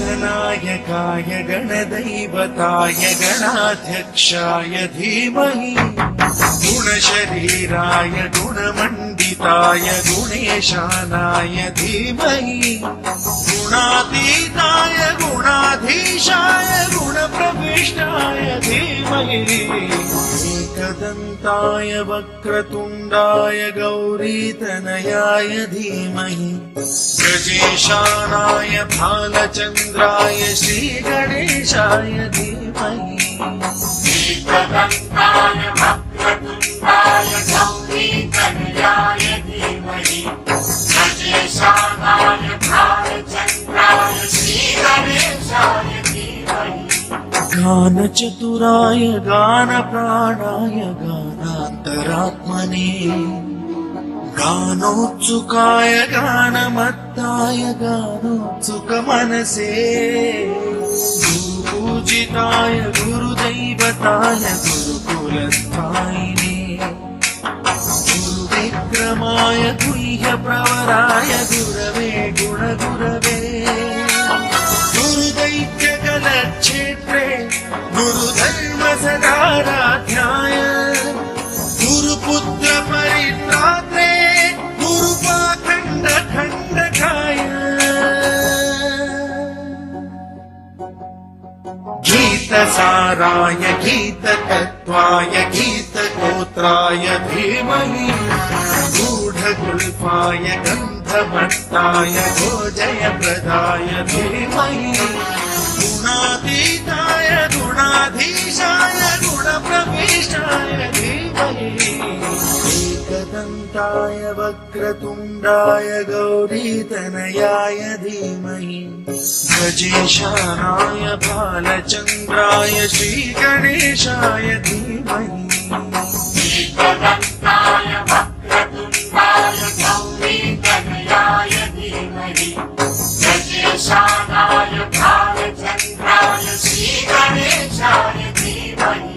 गणनायकाय गणदैवताय गणाध्यक्षाय धीमहि गुणशरीराय गुणमण्डिताय गुणेशानाय धीमहि गुणातीताय गुणाधीशाय गुणप्रविष्टाय धीमहि एकदन्ताय वक्रतुण्डाय गौरीतनयाय धीमहि गजेशानाय भालचन्द्राय श्रीगणेशाय धीमहि एकदन्ताय वक्रतुण्डाय गौरीतनयाय धीमहि गजेशानाय भालचन्द्राय श्रीगणेशाय धीमहि गानचतुराय गानप्राणाय गानान्तरात्मने गानोत्सुकाय गानमत्ताय गानोत्सुकमनसे गुरुपूजिताय गुरुदैवताय गुरुकुलस्थायिने गुरुविक्रमाय गुह्यप्रवराय गुरवे गुणगुरवे गुरुदैत्यकलक्षेत्रे गुरुधर्मसदाराध्याय गुरुपुत्र परित्रात्रे गुरुपाखण्डखण्डकाय गीतसाराय गीततत्त्वाय गीतगोत्राय धीमहि गूढगुल्फाय गन्धभट्टाय गोजयप्रदाय धीमहि गुणातीताय गुणाधीशाय गुणप्रविष्टाय धीमहि एकदन्ताय वक्रतुण्डाय गौरीतनयाय धीमहि गजेशानाय भालचन्द्राय श्रीगणेशाय धीमहि एकदन्ताय वक्रतुण्डाय गौरीतनयाय धीमहि गजेशानाय भालचन्द्राय श्रीगणेशाय धीमहि